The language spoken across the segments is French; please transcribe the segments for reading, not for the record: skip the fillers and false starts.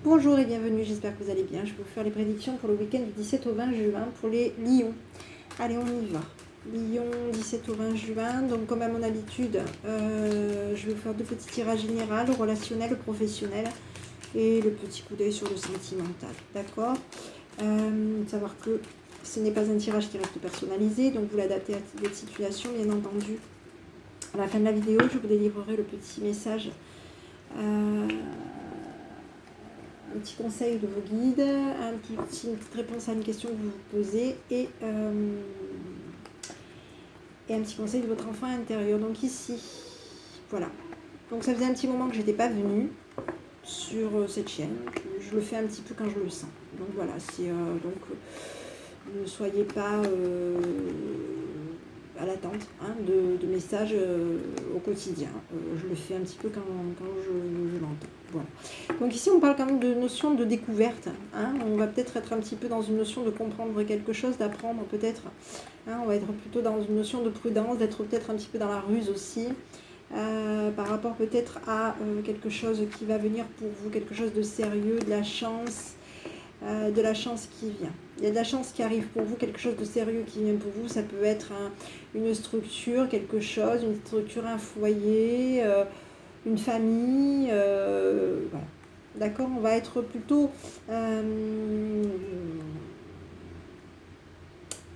Bonjour et bienvenue, j'espère que vous allez bien. Je vais vous faire les prédictions pour le week-end du 17 au 20 juin pour les lions. Allez, on y va. Lion, 17 au 20 juin. Donc, comme à mon habitude, je vais vous faire deux petits tirages généraux, le relationnel, le professionnel et le petit coup d'œil sur le sentimental. D'accord, savoir que ce n'est pas un tirage qui reste personnalisé, donc vous l'adaptez à votre situation, bien entendu. À la fin de la vidéo, je vous délivrerai le petit message. Un petit conseil de vos guides, une petite réponse à une question que vous vous posez et un petit conseil de votre enfant intérieur. Donc ici, voilà. Donc ça faisait un petit moment que je n'étais pas venue sur cette chaîne. Je le fais un petit peu quand je le sens. Donc voilà, c'est ne soyez pas à l'attente de messages au quotidien. Je le fais un petit peu quand je l'entends. Voilà. Donc ici, on parle quand même de notion de découverte. On va peut-être être un petit peu dans une notion de comprendre quelque chose, d'apprendre peut-être. On va être plutôt dans une notion de prudence, d'être peut-être un petit peu dans la ruse aussi. Par rapport peut-être à quelque chose qui va venir pour vous, quelque chose de sérieux, de la chance qui vient. Il y a de la chance qui arrive pour vous, quelque chose de sérieux qui vient pour vous. Ça peut être une structure, quelque chose, une structure, un foyer, une famille. Voilà. D'accord, on va être plutôt... on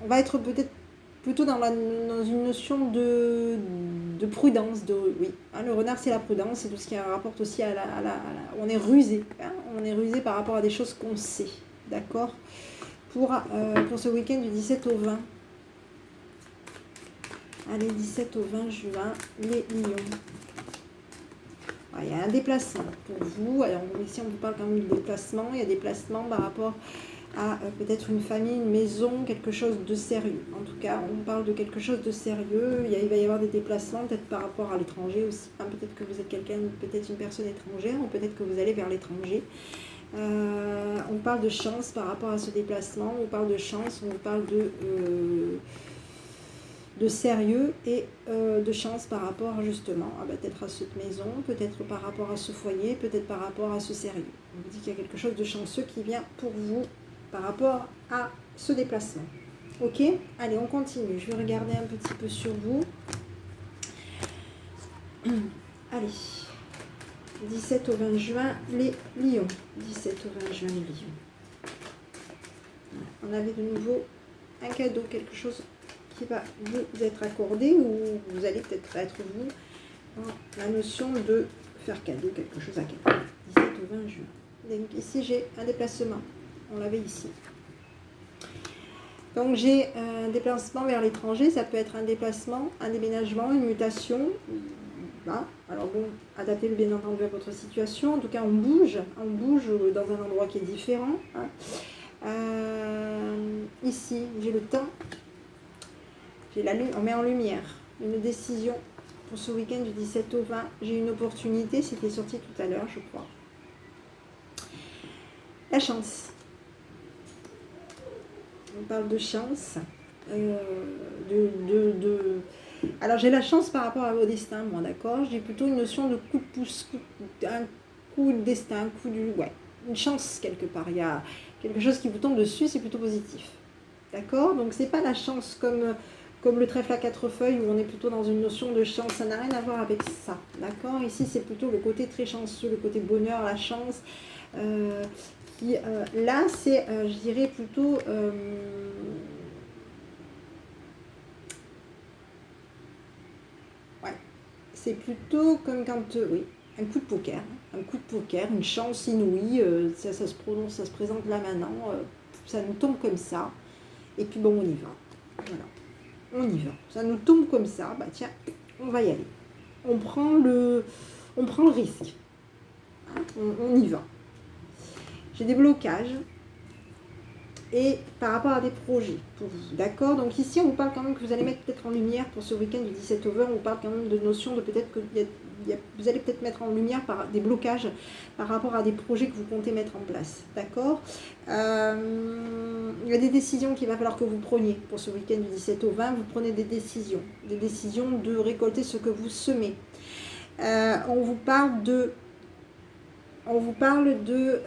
va être peut-être plutôt dans une notion de prudence. Oui, le renard, c'est la prudence, c'est tout ce qui rapporte aussi à on est rusé. On est rusé par rapport à des choses qu'on sait. D'accord, pour ce week-end du 17 au 20. Allez, 17 au 20 juin, les lions. Il y a un déplacement pour vous. Alors ici, on vous parle quand même de déplacement. Il y a des placements par rapport à peut-être une famille, une maison, quelque chose de sérieux. En tout cas, on parle de quelque chose de sérieux. Il va y avoir des déplacements, peut-être par rapport à l'étranger aussi. Peut-être que vous êtes peut-être une personne étrangère, ou peut-être que vous allez vers l'étranger. On parle de chance par rapport à ce déplacement. On parle de chance, on parle de sérieux et de chance par rapport justement peut-être à cette maison, peut-être par rapport à ce foyer, peut-être par rapport à ce sérieux. On vous dit qu'il y a quelque chose de chanceux qui vient pour vous par rapport à ce déplacement. Ok, allez, on continue. Je vais regarder un petit peu sur vous. Allez, 17 au 20 juin, les lions. 17 au 20 juin, les lions. On avait de nouveau un cadeau, quelque chose qui va vous être accordé, ou vous allez peut-être être vous dans la notion de faire cadeau, quelque chose à quelqu'un. 17 au 20 juin. Donc ici, j'ai un déplacement. On l'avait ici. Donc j'ai un déplacement vers l'étranger. Ça peut être un déplacement, un déménagement, une mutation. Alors bon, adaptez-le bien entendu à votre situation. En tout cas, on bouge dans un endroit qui est différent. Ici, j'ai le temps. On met en lumière une décision pour ce week-end du 17 au 20. J'ai une opportunité, c'était sorti tout à l'heure, je crois. La chance. On parle de chance. Alors j'ai la chance par rapport au destin, moi, d'accord. J'ai plutôt une notion de coup de pouce, un coup de destin, une chance quelque part. Il y a quelque chose qui vous tombe dessus, c'est plutôt positif. D'accord, donc c'est pas la chance comme le trèfle à 4 feuilles où on est plutôt dans une notion de chance, ça n'a rien à voir avec ça, d'accord. Ici c'est plutôt le côté très chanceux, le côté bonheur, la chance, là c'est, je dirais plutôt, c'est plutôt comme quand, un coup de poker, une chance inouïe, ça se présente là maintenant, ça nous tombe comme ça, et puis bon, on y va, voilà. On y va. Ça nous tombe comme ça. Tiens, on va y aller. On prend le risque. On y va. J'ai des blocages. Et par rapport à des projets pour vous. D'accord. Donc ici, on vous parle quand même que vous allez mettre peut-être en lumière pour ce week-end du 17 au 20. On vous parle quand même de notion de peut-être que vous allez peut-être mettre en lumière par des blocages par rapport à des projets que vous comptez mettre en place. D'accord. Il y a des décisions qu'il va falloir que vous preniez pour ce week-end du 17 au 20. Vous prenez des décisions de récolter ce que vous semez. On vous parle de on vous parle de...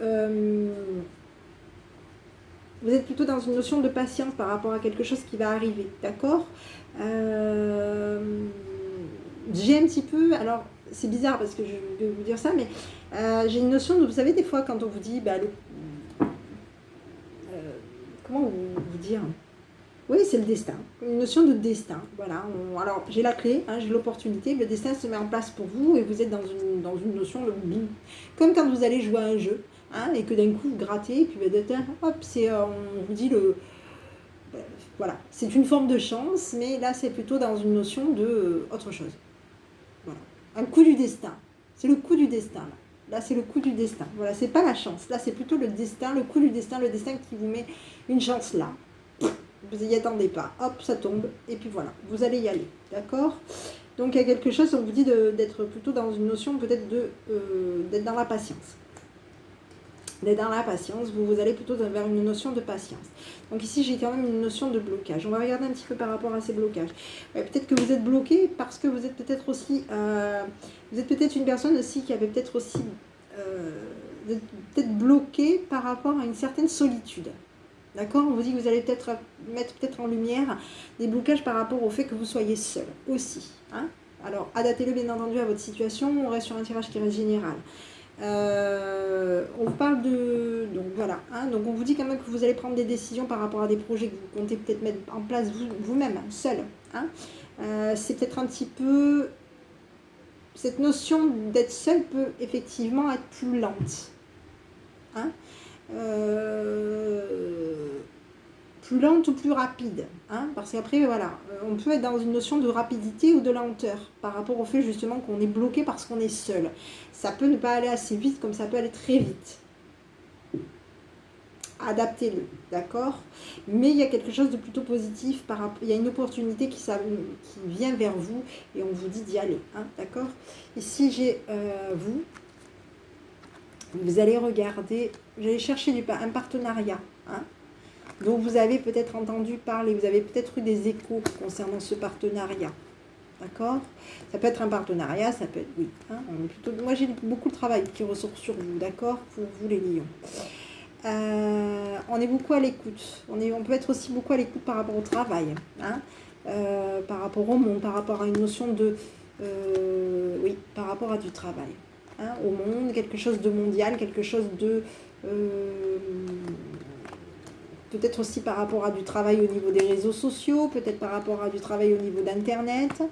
vous êtes plutôt dans une notion de patience par rapport à quelque chose qui va arriver, d'accord. J'ai un petit peu... Alors, c'est bizarre parce que je vais vous dire ça, mais j'ai une notion de... Vous savez, des fois, quand on vous dit... comment vous dire? Oui, c'est le destin, une notion de destin. Voilà. Alors, j'ai la clé, hein, j'ai l'opportunité, le destin se met en place pour vous et vous êtes dans une notion de... Comme quand vous allez jouer à un jeu, hein, et que d'un coup vous grattez, et puis hop, on vous dit voilà, c'est une forme de chance, mais là c'est plutôt dans une notion de autre chose. Voilà. Un coup du destin. C'est le coup du destin. Là c'est le coup du destin. Voilà, c'est pas la chance. Là c'est plutôt le destin, le coup du destin, le destin qui vous met une chance là. Vous n'y attendez pas. Hop, ça tombe. Et puis voilà, vous allez y aller. D'accord? Donc il y a quelque chose, on vous dit d'être plutôt dans une notion peut-être d'être dans la patience. D'être dans la patience, vous allez plutôt vers une notion de patience. Donc ici, j'ai quand même une notion de blocage. On va regarder un petit peu par rapport à ces blocages. Peut-être que vous êtes bloqué parce que vous êtes peut-être aussi... vous êtes peut-être une personne aussi qui avait peut-être aussi... vous êtes peut-être bloqué par rapport à une certaine solitude. D'accord? On vous dit que vous allez peut-être mettre en lumière des blocages par rapport au fait que vous soyez seul aussi. Hein? Alors, adaptez-le bien entendu à votre situation. On reste sur un tirage qui reste général. On parle de... Donc voilà, hein, donc on vous dit quand même que vous allez prendre des décisions par rapport à des projets que vous comptez peut-être mettre en place vous-même, seul. Hein. C'est peut-être un petit peu... Cette notion d'être seul peut effectivement être plus lente. Hein. Plus lente ou plus rapide, hein, parce qu'après, voilà, on peut être dans une notion de rapidité ou de lenteur par rapport au fait justement qu'on est bloqué parce qu'on est seul. Ça peut ne pas aller assez vite comme ça peut aller très vite. Adaptez-le, d'accord? Mais il y a quelque chose de plutôt positif, il y a une opportunité qui vient vers vous et on vous dit d'y aller, hein, d'accord? Ici, j'ai vous allez regarder, vous allez chercher un partenariat, hein? Donc vous avez peut-être entendu parler, vous avez peut-être eu des échos concernant ce partenariat. D'accord? Ça peut être un partenariat, ça peut être... Oui. Hein, moi j'ai beaucoup de travail qui ressort sur vous, d'accord? Pour vous les lions. On est beaucoup à l'écoute. On peut être aussi beaucoup à l'écoute par rapport au travail. Hein, par rapport au monde, par rapport à une notion de... oui, par rapport à du travail. Hein, au monde, quelque chose de mondial, quelque chose de... peut-être aussi par rapport à du travail au niveau des réseaux sociaux, peut-être par rapport à du travail au niveau d'Internet.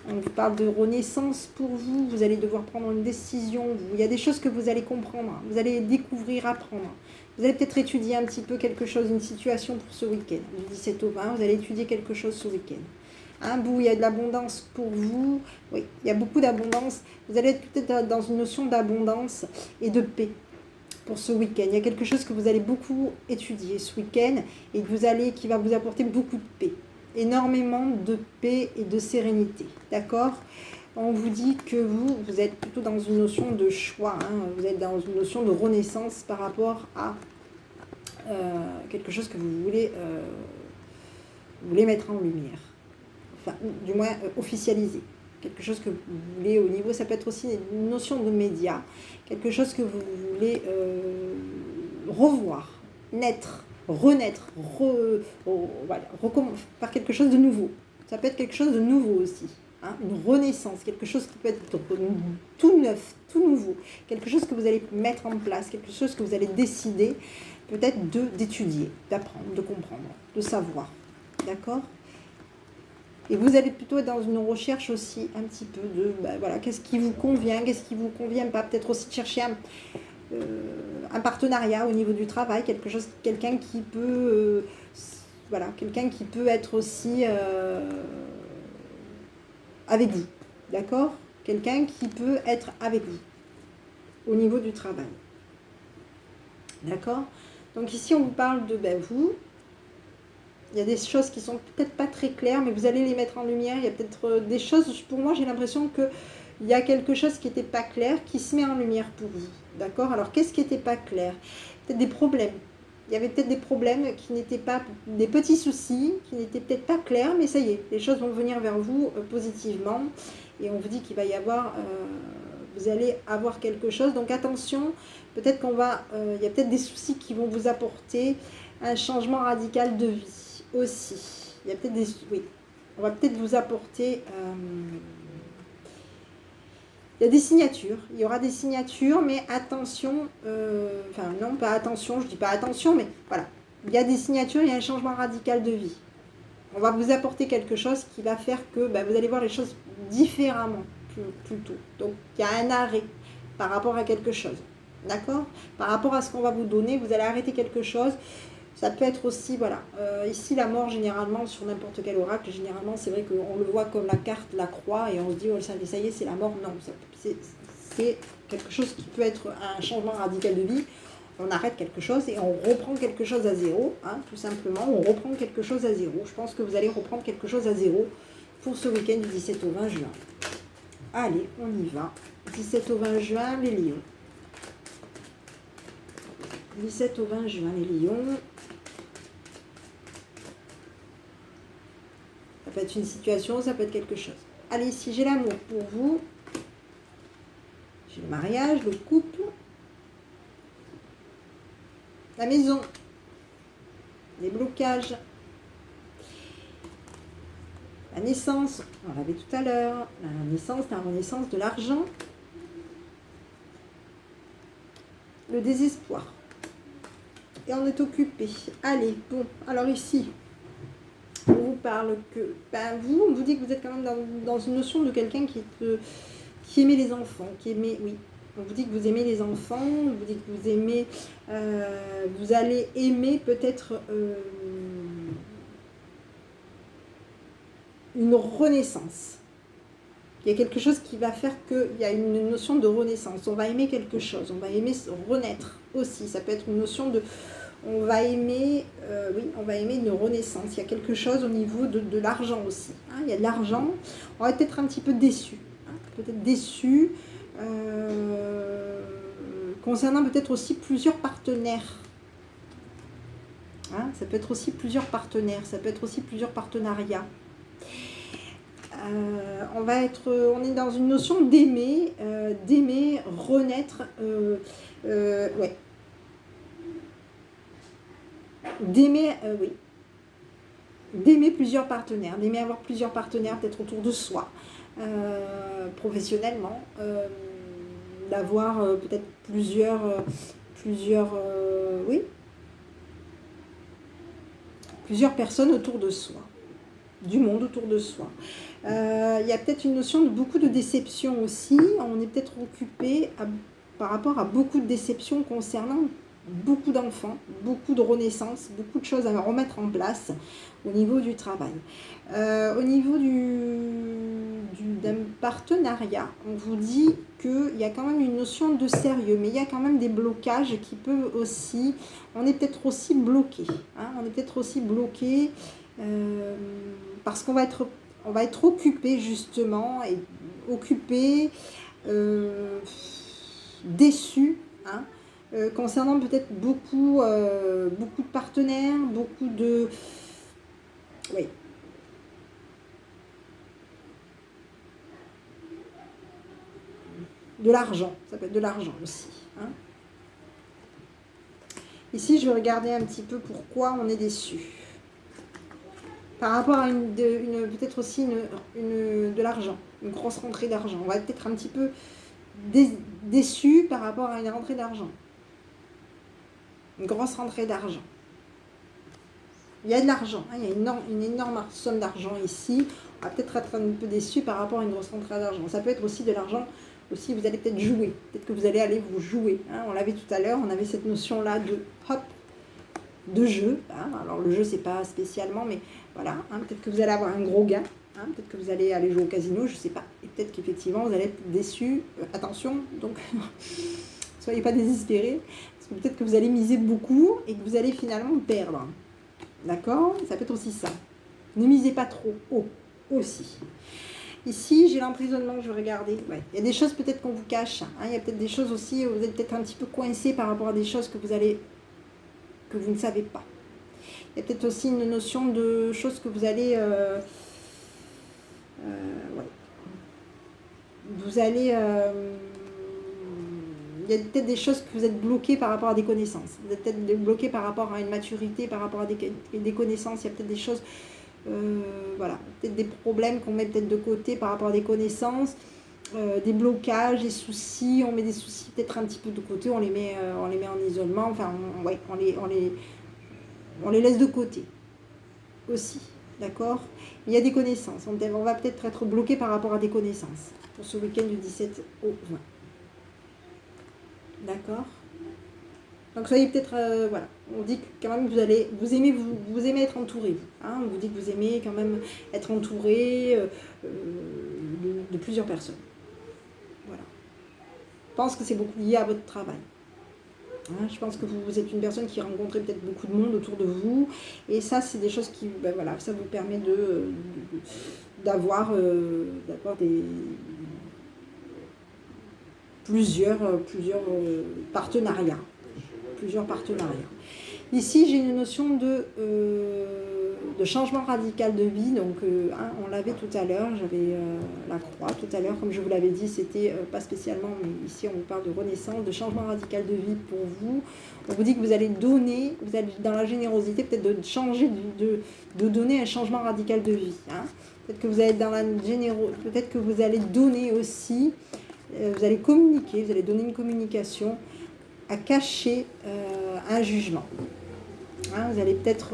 On vous parle de renaissance pour vous, vous allez devoir prendre une décision. Il y a des choses que vous allez comprendre, vous allez découvrir, apprendre. Vous allez peut-être étudier un petit peu quelque chose, une situation pour ce week-end. Du 17 au 20, vous allez étudier quelque chose ce week-end. Il y a de l'abondance pour vous. Oui, il y a beaucoup d'abondance. Vous allez être peut-être dans une notion d'abondance et de paix. Pour ce week-end. Il y a quelque chose que vous allez beaucoup étudier ce week-end et qui va vous apporter beaucoup de paix. Énormément de paix et de sérénité. D'accord? On vous dit que vous êtes plutôt dans une notion de choix. Hein, vous êtes dans une notion de renaissance par rapport à quelque chose que vous voulez mettre en lumière. Enfin, du moins officialiser. Quelque chose que vous voulez au niveau, ça peut être aussi une notion de média, quelque chose que vous voulez revoir, naître, renaître, faire quelque chose de nouveau. Ça peut être quelque chose de nouveau aussi, hein, une renaissance, quelque chose qui peut être tout neuf, tout nouveau, quelque chose que vous allez mettre en place, quelque chose que vous allez décider peut-être d'étudier, d'apprendre, de comprendre, de savoir, d'accord ? Et vous allez plutôt être dans une recherche aussi un petit peu de, voilà, qu'est-ce qui vous convient, qu'est-ce qui vous convient pas. Peut-être aussi de chercher un partenariat au niveau du travail, quelqu'un qui peut, quelqu'un qui peut être aussi avec vous, d'accord? Quelqu'un qui peut être avec vous au niveau du travail, d'accord? Donc ici on vous parle de vous. Il y a des choses qui sont peut-être pas très claires, mais vous allez les mettre en lumière. Il y a peut-être des choses, pour moi j'ai l'impression qu'il y a quelque chose qui n'était pas clair, qui se met en lumière pour vous. D'accord? Alors qu'est-ce qui n'était pas clair? Peut-être des problèmes. Il y avait peut-être des problèmes qui n'étaient pas, des petits soucis, qui n'étaient peut-être pas clairs, mais ça y est, les choses vont venir vers vous positivement. Et on vous dit qu'il va y avoir, vous allez avoir quelque chose. Donc attention, Peut-être qu'on va, il y a peut-être des soucis qui vont vous apporter un changement radical de vie aussi. Il y a peut-être des, oui, on va peut-être vous apporter, il y a des signatures, il y aura des signatures, mais attention, enfin non, pas attention, je dis pas attention, mais voilà, il y a des signatures, il y a un changement radical de vie. On va vous apporter quelque chose qui va faire que vous allez voir les choses différemment plutôt. Donc il y a un arrêt par rapport à quelque chose. D'accord? Par rapport à ce qu'on va vous donner, vous allez arrêter quelque chose. Ça peut être aussi, voilà, ici la mort généralement sur n'importe quel oracle, généralement c'est vrai qu'on le voit comme la carte, la croix, et on se dit, oh, ça y est, c'est la mort. Non, c'est quelque chose qui peut être un changement radical de vie. On arrête quelque chose et on reprend quelque chose à zéro, hein, tout simplement, on reprend quelque chose à zéro. Je pense que vous allez reprendre quelque chose à zéro pour ce week-end du 17 au 20 juin. Allez, on y va. 17 au 20 juin, les lions. 17 au 20 juin, les lions. Ça peut être une situation, ça peut être quelque chose. Allez, ici, j'ai l'amour pour vous. J'ai le mariage, le couple. La maison. Les blocages. La naissance, on l'avait tout à l'heure. La naissance, la renaissance de l'argent. Le désespoir. Et on est occupé. Allez, bon, alors ici, on vous parle que, vous, on vous dit que vous êtes quand même dans une notion de quelqu'un qui aimait les enfants, qui aimait, oui, on vous dit que vous aimez les enfants, on vous dit que vous aimez, vous allez aimer peut-être une renaissance. Il y a quelque chose qui va faire qu'il y a une notion de renaissance. On va aimer quelque chose, on va aimer renaître aussi. Ça peut être une notion de... On va aimer, oui, on va aimer une renaissance. Il y a quelque chose au niveau de l'argent aussi. Hein, il y a de l'argent. On va peut-être un petit peu déçu. Hein, peut-être déçu. Concernant peut-être aussi plusieurs partenaires. Hein, ça peut être aussi plusieurs partenaires. Ça peut être aussi plusieurs partenariats. On est dans une notion d'aimer, renaître, ouais. D'aimer, oui. D'aimer plusieurs partenaires, d'aimer avoir plusieurs partenaires peut-être autour de soi, professionnellement, d'avoir peut-être plusieurs, oui, plusieurs personnes autour de soi, du monde autour de soi. Il y a peut-être une notion de beaucoup de déception aussi. On est peut-être occupé par rapport à beaucoup de déceptions concernant beaucoup d'enfants, beaucoup de renaissance, beaucoup de choses à remettre en place au niveau du travail. Au niveau d'un partenariat, on vous dit qu'il y a quand même une notion de sérieux, mais il y a quand même des blocages qui peuvent aussi... On est peut-être aussi bloqué. Hein, on est peut-être aussi bloqué parce qu'on va être occupé justement, et occupé, déçu, hein, concernant peut-être beaucoup de partenaires, beaucoup de... Oui. De l'argent, ça peut être de l'argent aussi. Hein. Ici, je vais regarder un petit peu pourquoi on est déçu. Par rapport à peut-être aussi de l'argent, une grosse rentrée d'argent. On va être peut-être un petit peu déçu par rapport à une rentrée d'argent. Une grosse rentrée d'argent. Il y a de l'argent, hein, il y a une énorme somme d'argent ici. On va peut-être être un peu déçu par rapport à une grosse rentrée d'argent. Ça peut être aussi de l'argent, aussi vous allez peut-être jouer. Peut-être que vous allez aller vous jouer. Hein. On l'avait tout à l'heure, on avait cette notion-là de jeu. Hein. Alors le jeu, c'est pas spécialement, mais voilà. Hein. Peut-être que vous allez avoir un gros gain. Hein. Peut-être que vous allez aller jouer au casino, je ne sais pas. Et peut-être qu'effectivement, vous allez être déçu. Attention, donc soyez pas désespérés. Parce que peut-être que vous allez miser beaucoup et que vous allez finalement perdre. D'accord? Ça peut être aussi ça. Ne misez pas trop haut aussi. Ici, j'ai l'emprisonnement, je vais regarder. Ouais. Il y a des choses peut-être qu'on vous cache. Hein. Il y a peut-être des choses aussi, vous êtes peut-être un petit peu coincé par rapport à des choses que vous ne savez pas. Il y a peut-être aussi une notion de choses que vous allez... ouais. Vous allez... il il y a peut-être des choses que vous êtes bloqué par rapport à des connaissances. Vous êtes peut-être bloqué par rapport à une maturité, par rapport à des connaissances. Il y a peut-être des choses, voilà, peut-être des problèmes qu'on met peut-être de côté par rapport à des connaissances, des blocages, des soucis. On met des soucis peut-être un petit peu de côté, on les met en isolement. Enfin, ouais, on les laisse de côté aussi. D'accord? Il y a des connaissances. On va peut-être être bloqué par rapport à des connaissances pour ce week-end du 17 au 20. D'accord? Donc soyez peut-être, voilà, on dit que quand même vous aimez être entouré. Hein, on vous dit que vous aimez quand même être entouré de plusieurs personnes. Voilà. Je pense que c'est beaucoup lié à votre travail. Hein, je pense que vous êtes une personne qui rencontre peut-être beaucoup de monde autour de vous. Et ça, c'est des choses qui, ben voilà, ça vous permet d'avoir plusieurs partenariats. Ici, j'ai une notion de changement radical de vie. Donc, on l'avait tout à l'heure, j'avais la croix tout à l'heure, comme je vous l'avais dit, c'était pas spécialement, mais ici, on vous parle de renaissance, de changement radical de vie pour vous. On vous dit que vous allez donner, vous allez dans la générosité, peut-être de changer, de donner un changement radical de vie. Hein. Peut-être que vous allez dans la peut-être que vous allez donner aussi, vous allez communiquer, vous allez donner une communication à cacher un jugement. Hein, vous allez peut-être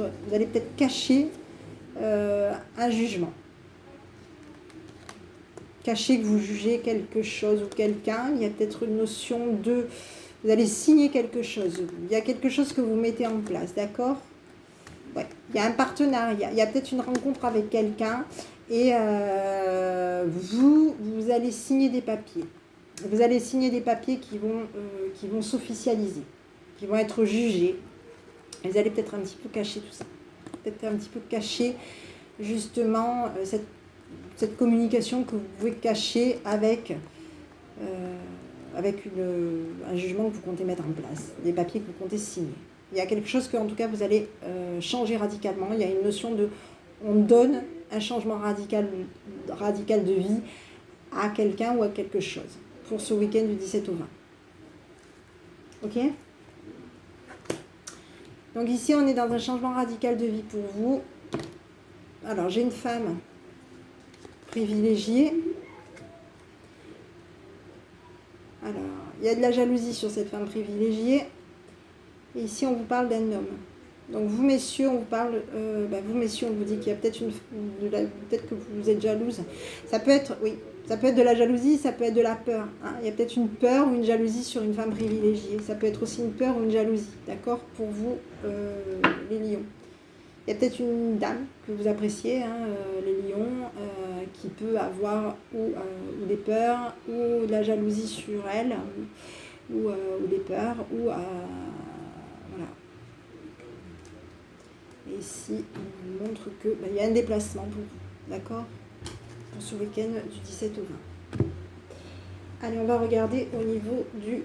cacher un jugement. Cacher que vous jugez quelque chose ou quelqu'un. Il y a peut-être une notion de... Vous allez signer quelque chose. Il y a quelque chose que vous mettez en place, d'accord? Ouais. Il y a un partenariat. Il y a peut-être une rencontre avec quelqu'un et vous allez signer des papiers. Vous allez signer des papiers qui vont s'officialiser, qui vont être jugés. Et vous allez peut-être un petit peu cacher tout ça. Peut-être un petit peu cacher justement cette communication que vous pouvez cacher avec un jugement que vous comptez mettre en place, des papiers que vous comptez signer. Il y a quelque chose que, en tout cas, vous allez changer radicalement. Il y a une notion de... On donne un changement radical de vie à quelqu'un ou à quelque chose pour ce week-end du 17 au 20. Ok? Donc ici, on est dans un changement radical de vie pour vous. Alors, j'ai une femme privilégiée. Alors, il y a de la jalousie sur cette femme privilégiée. Et ici, on vous parle d'un homme. Donc, vous, messieurs, on vous parle... vous, messieurs, on vous dit qu'il y a peut-être peut-être que vous êtes jalouse. Ça peut être... Oui. Ça peut être de la jalousie, ça peut être de la peur. Hein. Il y a peut-être une peur ou une jalousie sur une femme privilégiée. Ça peut être aussi une peur ou une jalousie, d'accord, pour vous, les lions. Il y a peut-être une dame que vous appréciez, hein, les lions, qui peut avoir ou des peurs, ou de la jalousie sur elle, ou des peurs, ou... voilà. Et ici, on vous montre que il y a un déplacement pour vous, d'accord, pour ce week-end du 17 au 20. Allez, on va regarder au niveau du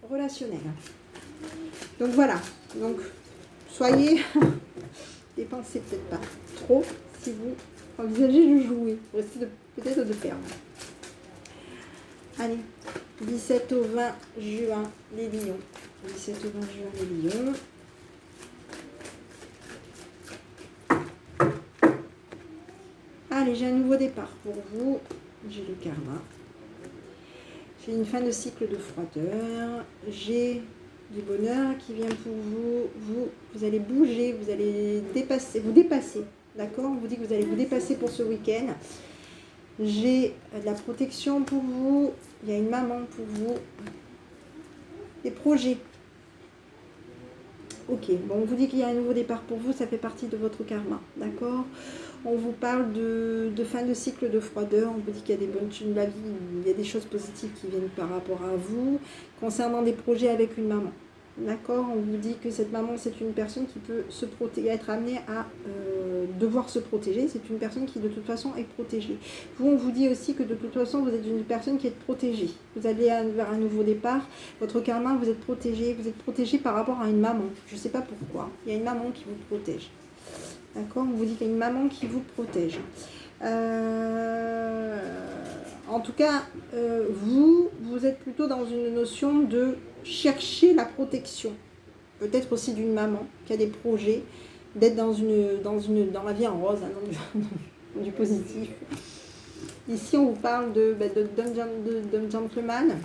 relationnel. Donc voilà, donc soyez, dépensez peut-être pas trop si vous envisagez de jouer, peut-être de perdre. Allez, 17 au 20 juin, les lions. 17 au 20 juin, les lions. Allez, j'ai un nouveau départ pour vous. J'ai le karma. J'ai une fin de cycle de froideur. J'ai du bonheur qui vient pour vous. Vous allez bouger, vous allez vous dépasser. D'accord? On vous dit que vous allez vous dépasser pour ce week-end. J'ai de la protection pour vous. Il y a une maman pour vous. Des projets. Ok, bon, on vous dit qu'il y a un nouveau départ pour vous, ça fait partie de votre karma, d'accord? On vous parle de fin de cycle de froideur, on vous dit qu'il y a des bonnes choses de la vie, il y a des choses positives qui viennent par rapport à vous, concernant des projets avec une maman, d'accord? On vous dit que cette maman, c'est une personne qui peut se protéger, être amenée à devoir se protéger, c'est une personne qui de toute façon est protégée. Vous, on vous dit aussi que de toute façon, vous êtes une personne qui est protégée. Vous allez vers un nouveau départ, votre karma, vous êtes protégé par rapport à une maman. Je ne sais pas pourquoi, il y a une maman qui vous protège. D'accord? On vous dit qu'il y a une maman qui vous protège. En tout cas, vous êtes plutôt dans une notion de chercher la protection. Peut-être aussi d'une maman qui a des projets, d'être dans la vie en rose, hein, dans du positif. Ici, on vous parle d'un gentleman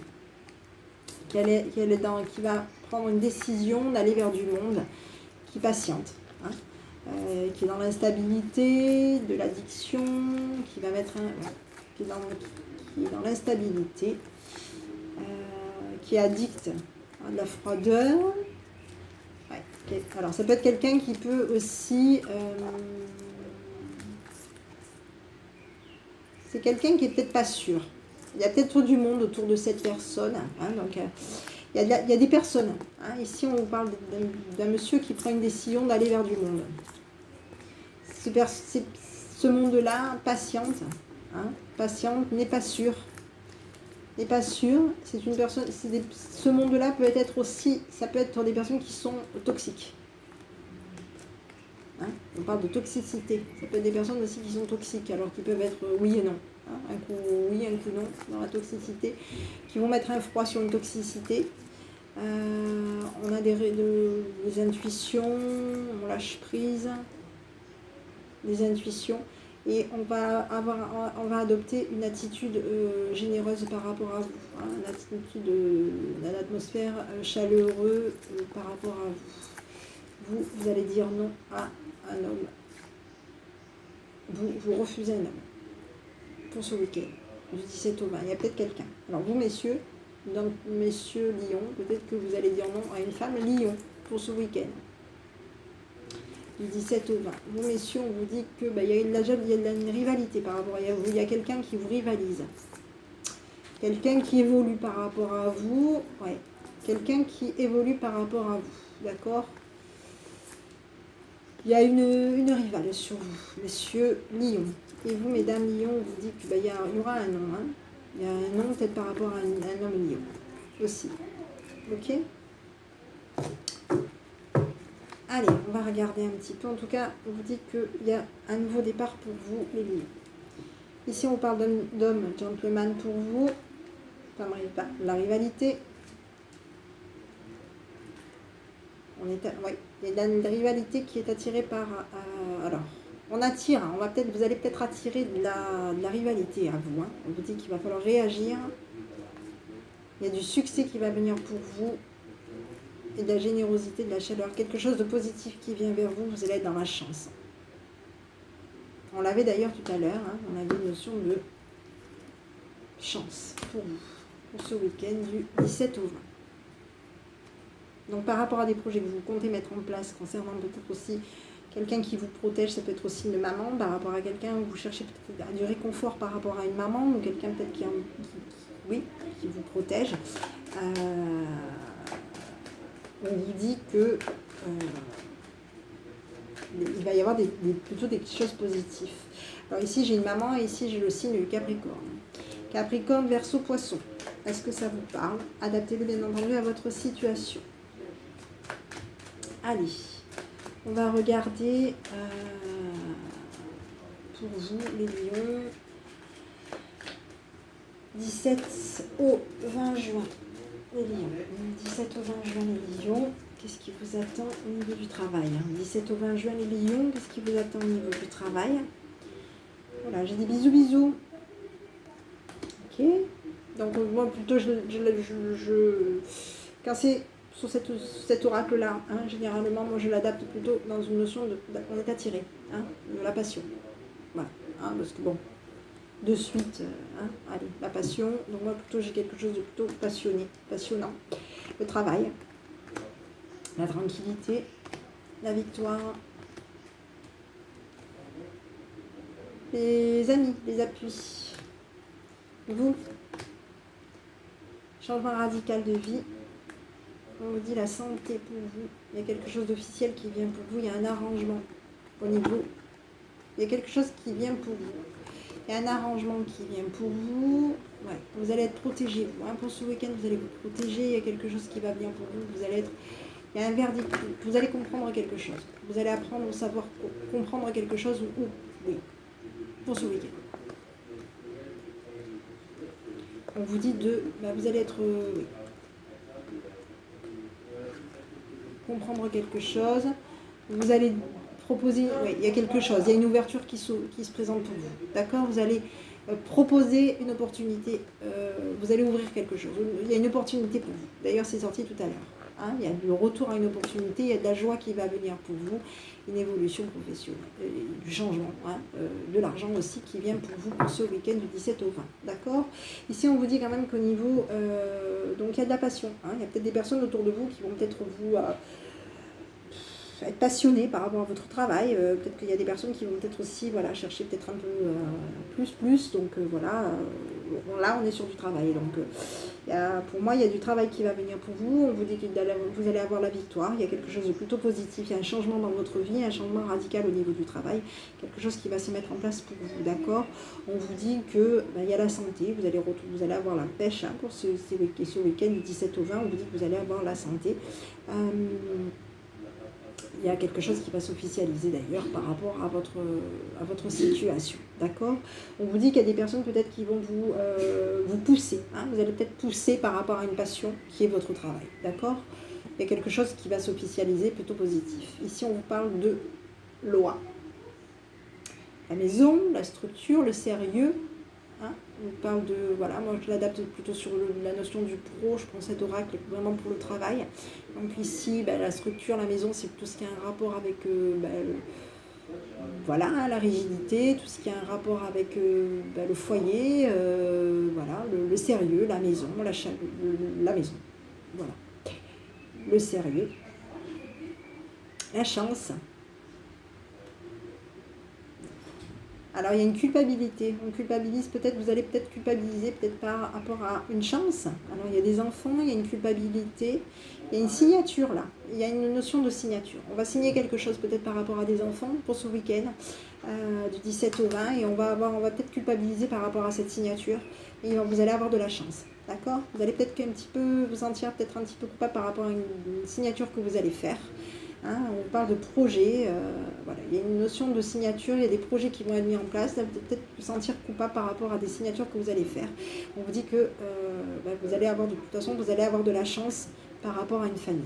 qui va prendre une décision d'aller vers du monde, qui patiente, hein, qui est dans l'instabilité, de l'addiction, qui va mettre qui est dans l'instabilité, qui est addict à de la froideur. Ouais, okay. Alors, ça peut être quelqu'un qui peut aussi... c'est quelqu'un qui n'est peut-être pas sûr. Il y a peut-être trop du monde autour de cette personne. Hein, donc, il y a des personnes. Hein, ici, on vous parle d'un monsieur qui prend une décision d'aller vers du monde. Ce monde-là, patiente, hein, patiente, n'est pas sûr. N'est pas sûr. C'est une personne. Ce monde-là peut être aussi. Ça peut être des personnes qui sont toxiques. Hein, on parle de toxicité. Ça peut être des personnes aussi qui sont toxiques, alors qu'ils peuvent être oui et non. Hein, un coup oui, un coup non, dans la toxicité. Qui vont mettre un froid sur une toxicité. On a des intuitions, on lâche prise, des intuitions. Et on va adopter une attitude généreuse par rapport à vous. Hein, une attitude d'une atmosphère chaleureuse par rapport à vous. Vous allez dire non à un homme. Vous refusez un homme pour ce week-end, du 17 au 20. Il y a peut-être quelqu'un. Alors vous, messieurs, donc messieurs Lion, peut-être que vous allez dire non à une femme Lion pour ce week-end. Du 17 au 20. Vous, messieurs, on vous dit que il y a une rivalité par rapport à vous. Il y a quelqu'un qui vous rivalise. Quelqu'un qui évolue par rapport à vous. Ouais. Quelqu'un qui évolue par rapport à vous. D'accord ? Il y a une rivale sur vous, messieurs Lion. Et vous, mesdames Lion, on vous dit qu'il y aura un nom. Hein. Il y a un nom peut-être par rapport à un homme Lion aussi. Ok ? Allez, on va regarder un petit peu. En tout cas, on vous dit qu'il y a un nouveau départ pour vous, les lions. Ici, on parle d'homme, gentleman pour vous. Enfin, la rivalité. Il y a une rivalité qui est attirée par... alors, on attire. Vous allez peut-être attirer de la rivalité à vous. Hein. On vous dit qu'il va falloir réagir. Il y a du succès qui va venir pour vous. Et de la générosité, de la chaleur, quelque chose de positif qui vient vers vous, vous allez être dans la chance. On l'avait d'ailleurs tout à l'heure, hein, on avait une notion de chance pour vous, pour ce week-end du 17 au 20. Donc par rapport à des projets que vous comptez mettre en place concernant peut-être aussi quelqu'un qui vous protège, ça peut être aussi une maman, par rapport à quelqu'un où vous cherchez peut-être du réconfort par rapport à une maman, ou quelqu'un peut-être qui vous protège. On vous dit que il va y avoir plutôt des choses positives. Alors ici j'ai une maman et ici j'ai le signe du Capricorne. Capricorne, Verseau, Poisson. Est-ce que ça vous parle? Adaptez-le bien entendu à votre situation. Allez, on va regarder pour vous les lions. 17 au 20 juin. Les lions. 17 au 20 juin, les lions. Qu'est-ce qui vous attend au niveau du travail? 17 au 20 juin, les lions. Qu'est-ce qui vous attend au niveau du travail? Voilà, j'ai des bisous. Ok. Donc, moi, plutôt, quand c'est sur cet oracle-là, hein, généralement, moi, je l'adapte plutôt dans une notion qu'on est attiré, hein, de la passion. Voilà. Hein, parce que bon, de suite, allez, la passion. Donc moi plutôt j'ai quelque chose de plutôt passionnant. Le travail, la tranquillité, la victoire, les amis, les appuis. Vous, changement radical de vie. On vous dit la santé pour vous. Il y a quelque chose d'officiel qui vient pour vous. Il y a un arrangement au niveau. Il y a quelque chose qui vient pour vous. Il y a un arrangement qui vient pour vous. Ouais, vous allez être protégé. Hein, pour ce week-end, vous allez vous protéger. Il y a quelque chose qui va venir pour vous. Vous allez être... Il y a un verdict. Vous allez comprendre quelque chose. Vous allez apprendre à savoir comprendre quelque chose. Oui, pour ce week-end. On vous dit de... vous allez être... oui, comprendre quelque chose. Vous allez proposer... Oui, il y a quelque chose. Il y a une ouverture qui se présente pour vous. D'accord? Vous allez proposer une opportunité. Vous allez ouvrir quelque chose. Il y a une opportunité pour vous. D'ailleurs, c'est sorti tout à l'heure. Hein, il y a le retour à une opportunité, il y a de la joie qui va venir pour vous, une évolution professionnelle, du changement, hein, de l'argent aussi qui vient pour vous pour ce week-end du 17 au 20. D'accord? Ici, on vous dit quand même qu'au niveau... donc, il y a de la passion. Hein, il y a peut-être des personnes autour de vous qui vont peut-être vous... être passionné par rapport à votre travail. Peut-être qu'il y a des personnes qui vont peut-être aussi chercher peut-être un peu plus. Donc voilà, là on est sur du travail. Donc pour moi, il y a du travail qui va venir pour vous. On vous dit que vous allez avoir la victoire. Il y a quelque chose de plutôt positif. Il y a un changement dans votre vie, un changement radical au niveau du travail. Quelque chose qui va se mettre en place pour vous. D'accord? On vous dit que il y a la santé. Vous allez avoir la pêche pour ce week-end du 17 au 20. On vous dit que vous allez avoir la santé. Il y a quelque chose qui va s'officialiser d'ailleurs par rapport à votre situation, d'accord? On vous dit qu'il y a des personnes peut-être qui vont vous pousser, hein, vous allez peut-être pousser par rapport à une passion qui est votre travail, d'accord? Il y a quelque chose qui va s'officialiser plutôt positif. Ici, on vous parle de loi. La maison, la structure, le sérieux. Hein, on parle de, voilà, moi je l'adapte plutôt sur la notion du pro, je prends cet oracle vraiment pour le travail. Donc ici, la structure, la maison, c'est tout ce qui a un rapport avec voilà, la rigidité, tout ce qui a un rapport avec le foyer, voilà, le sérieux, la maison, la maison, voilà. Le sérieux, la chance. Alors, il y a une culpabilité. On culpabilise peut-être, vous allez peut-être culpabiliser peut-être par rapport à une chance. Alors, il y a des enfants, il y a une culpabilité, il y a une signature là. Il y a une notion de signature. On va signer quelque chose peut-être par rapport à des enfants pour ce week-end du 17 au 20 et on va peut-être culpabiliser par rapport à cette signature et vous allez avoir de la chance. D'accord? Vous allez peut-être un petit peu vous sentir peut-être un petit peu coupable par rapport à une signature que vous allez faire. Hein, on parle de projet, voilà. Il y a une notion de signature, il y a des projets qui vont être mis en place, vous allez peut-être vous sentir coupable par rapport à des signatures que vous allez faire. On vous dit que vous allez avoir de toute façon, vous allez avoir de la chance par rapport à une famille.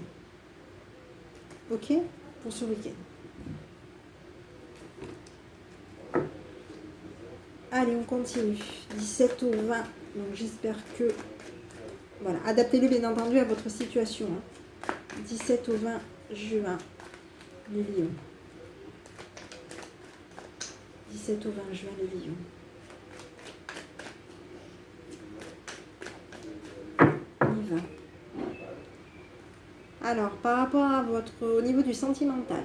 Ok? Pour ce week-end. Allez, on continue. 17 au 20, donc j'espère que... Voilà, adaptez-le bien entendu à votre situation. Hein. 17 au 20 juin, les lions. 17 au 20 juin, les lions. On y va. Alors, par rapport à au niveau du sentimental,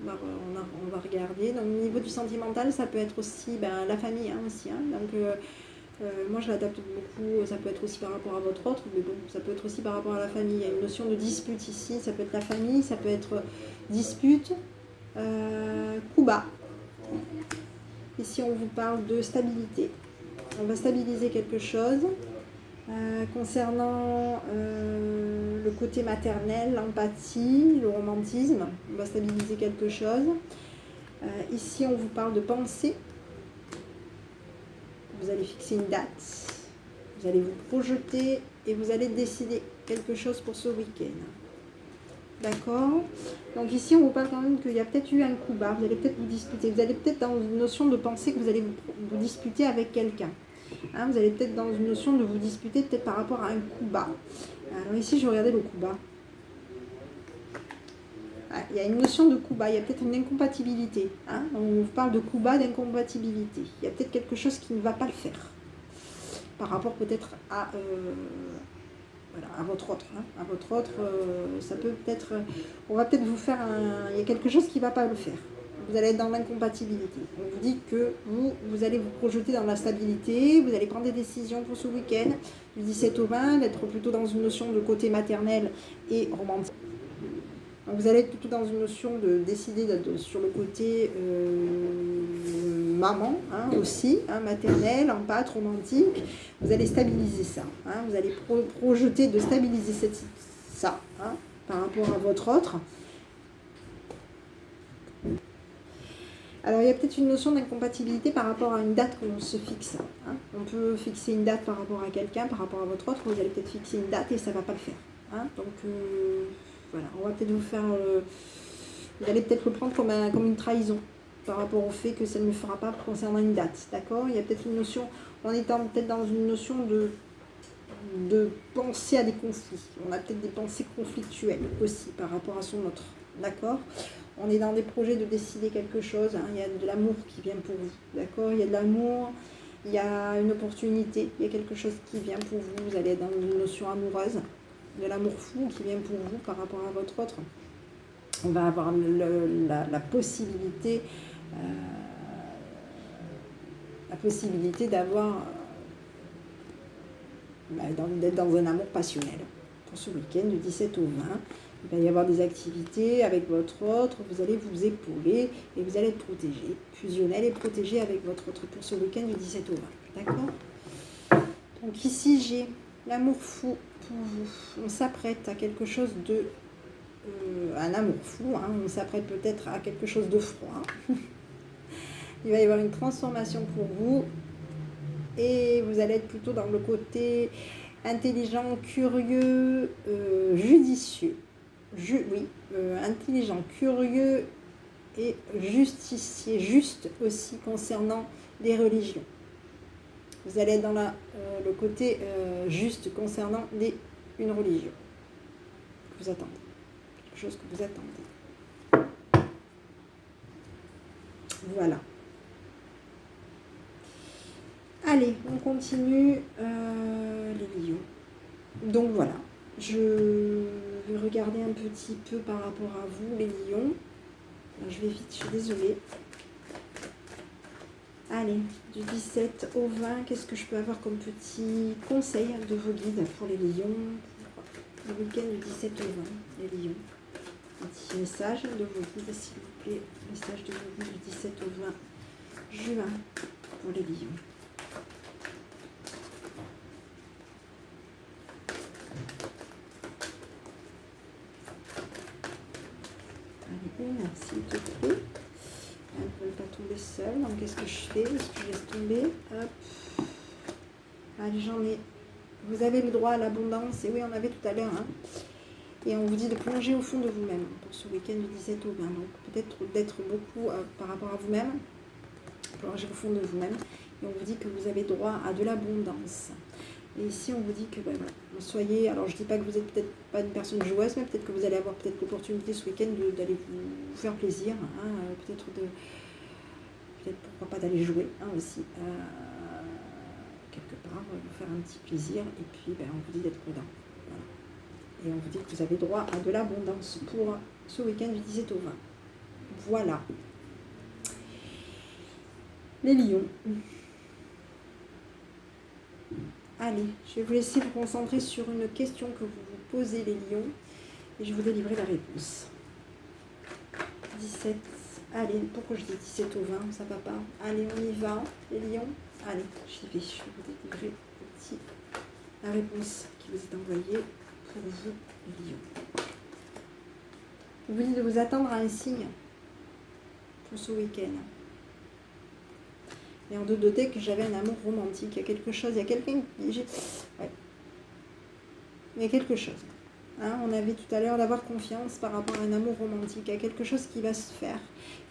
on va regarder. Donc, au niveau du sentimental, ça peut être aussi la famille. Hein, aussi, hein. Donc, moi, je l'adapte beaucoup. Ça peut être aussi par rapport à votre autre, mais bon, ça peut être aussi par rapport à la famille. Il y a une notion de dispute ici. Ça peut être la famille, ça peut être dispute, coup bas. Ici, on vous parle de stabilité. On va stabiliser quelque chose. Concernant le côté maternel, l'empathie, le romantisme, on va stabiliser quelque chose. Ici, on vous parle de pensée. Vous allez fixer une date, vous allez vous projeter et vous allez décider quelque chose pour ce week-end. D'accord? Donc ici, on vous parle quand même qu'il y a peut-être eu un coup bas, vous allez peut-être vous disputer, vous allez peut-être dans une notion de pensée que vous allez vous disputer avec quelqu'un. Hein, vous allez peut-être dans une notion de vous disputer peut-être par rapport à un coup bas. Alors ici, je regardais le coup bas. Il y a une notion de coup bas, il y a peut-être une incompatibilité. Hein, on vous parle de coup bas, d'incompatibilité. Il y a peut-être quelque chose qui ne va pas le faire. Par rapport peut-être à votre autre. Hein. À votre autre, ça peut peut-être... on va peut-être vous faire il y a quelque chose qui ne va pas le faire. Vous allez être dans l'incompatibilité. On vous dit que vous allez vous projeter dans la stabilité, vous allez prendre des décisions pour ce week-end, du 17 au 20, d'être plutôt dans une notion de côté maternel et romantique. Donc vous allez être plutôt dans une notion de décider sur le côté maman, hein, aussi, hein, maternelle, empathe, romantique. Vous allez stabiliser ça. Hein, vous allez projeter de stabiliser ça hein, par rapport à votre autre. Alors, il y a peut-être une notion d'incompatibilité par rapport à une date qu'on se fixe. Hein. On peut fixer une date par rapport à quelqu'un, par rapport à votre autre. Vous allez peut-être fixer une date et ça ne va pas le faire. Hein. Donc, voilà, on va peut-être vous faire... vous allez peut-être le prendre comme une trahison par rapport au fait que ça ne le fera pas concernant une date. D'accord? Il y a peut-être une notion... On est peut-être dans une notion de penser à des conflits. On a peut-être des pensées conflictuelles aussi par rapport à son autre. D'accord? On est dans des projets de décider quelque chose. Hein. Il y a de l'amour qui vient pour vous. D'accord? Il y a de l'amour, il y a une opportunité, il y a quelque chose qui vient pour vous. Vous allez être dans une notion amoureuse, de l'amour fou qui vient pour vous par rapport à votre autre. On va avoir la possibilité d'avoir d'être dans un amour passionnel. Pour ce week-end du 17 au 20, il va y avoir des activités avec votre autre, vous allez vous épauler et vous allez être protégé, fusionnel et protégé avec votre autre pour ce week-end du 17 au 20. D'accord? Donc ici, j'ai l'amour fou pour vous. On s'apprête à quelque chose de... un amour fou, hein. On s'apprête peut-être à quelque chose de froid. Il va y avoir une transformation pour vous. Et vous allez être plutôt dans le côté intelligent, curieux, judicieux. Intelligent, curieux et justicier, juste aussi concernant les religions. Vous allez être dans le côté juste concernant une religion que vous attendez. Quelque chose que vous attendez. Voilà. Allez, on continue les lions. Donc voilà, je vais regarder un petit peu par rapport à vous, les lions. Alors, je vais vite, je suis désolée. Allez, du 17 au 20, qu'est-ce que je peux avoir comme petit conseil de vos guides pour les lions? Le week-end du 17 au 20, les lions. Un petit message de vos guides, s'il vous plaît. Message de vos guides du 17 au 20 juin pour les lions. Une, s'il te plaît. Elles ne veulent pas tomber seules. Donc, qu'est-ce que je fais? Est-ce que je laisse tomber? Hop. Allez, j'en ai. Vous avez le droit à l'abondance. Et oui, on avait tout à l'heure. Hein. Et on vous dit de plonger au fond de vous-même pour ce week-end du 17 au 20. Donc, peut-être d'être beaucoup par rapport à vous-même. Plonger au fond de vous-même. Et on vous dit que vous avez droit à de l'abondance. Et ici, on vous dit que voilà, soyez... Alors, je ne dis pas que vous n'êtes peut-être pas une personne joueuse, mais peut-être que vous allez avoir peut-être l'opportunité ce week-end d'aller vous faire plaisir. Hein, peut-être pourquoi pas d'aller jouer hein, aussi. Quelque part, vous faire un petit plaisir. Et puis, on vous dit d'être prudent. Voilà. Et on vous dit que vous avez droit à de l'abondance pour ce week-end du 17 au 20. Voilà. Les lions. Allez, je vais vous laisser vous concentrer sur une question que vous vous posez, les lions, et je vais vous délivrer la réponse. 17. Allez, pourquoi je dis 17 au 20, ça va pas? Allez, on y va, les lions. Allez, j'y vais, je vais vous délivrer la réponse qui vous est envoyée pour vous, les lions. Vous dites de vous attendre à un signe pour ce week-end. Et en deux de deck, j'avais un amour romantique. Il y a quelque chose, il y a quelqu'un qui... Ouais. Il y a quelque chose. Hein, on avait tout à l'heure d'avoir confiance par rapport à un amour romantique. Il y a quelque chose qui va se faire.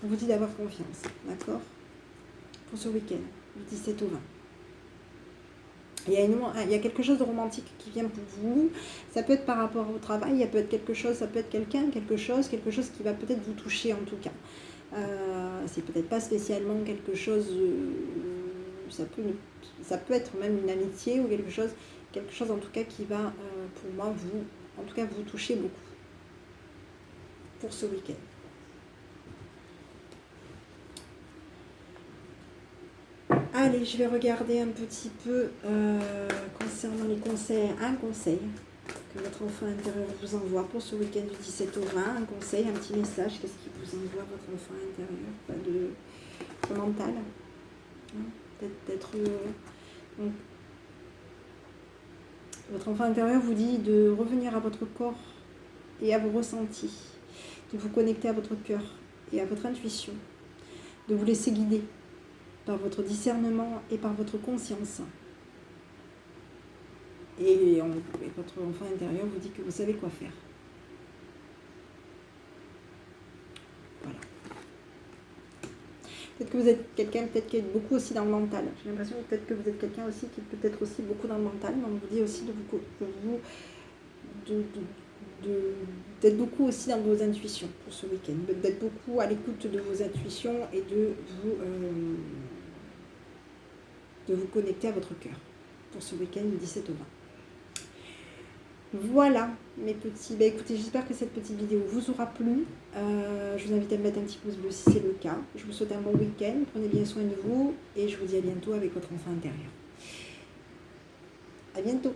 On vous dit d'avoir confiance. D'accord? Pour ce week-end, du 17 au 20. Il y a quelque chose de romantique qui vient pour vous. Ça peut être par rapport au travail. Il peut être quelque chose, ça peut être quelqu'un, quelque chose qui va peut-être vous toucher en tout cas. C'est peut-être pas spécialement quelque chose, ça peut être même une amitié ou quelque chose en tout cas qui va, pour moi, vous toucher beaucoup pour ce week-end. Allez, je vais regarder un petit peu concernant les conseils, un conseil que votre enfant intérieur vous envoie pour ce week-end du 17 au 20, un conseil, un petit message, qu'est-ce qu'il vous envoie votre enfant intérieur, pas de mental, hein, peut-être donc, votre enfant intérieur vous dit de revenir à votre corps et à vos ressentis, de vous connecter à votre cœur et à votre intuition, de vous laisser guider par votre discernement et par votre conscience. Et votre enfant intérieur vous dit que vous savez quoi faire. Voilà. Peut-être que vous êtes quelqu'un qui est beaucoup aussi dans le mental. J'ai l'impression que peut-être que vous êtes quelqu'un aussi qui est peut-être aussi beaucoup dans le mental, mais on vous dit aussi d'être beaucoup aussi dans vos intuitions pour ce week-end, d'être beaucoup à l'écoute de vos intuitions et de vous connecter à votre cœur pour ce week-end du 17 au 20. Voilà mes petits, écoutez, j'espère que cette petite vidéo vous aura plu. Je vous invite à me mettre un petit pouce bleu si c'est le cas. Je vous souhaite un bon week-end, prenez bien soin de vous et je vous dis à bientôt avec votre enfant intérieur. À bientôt.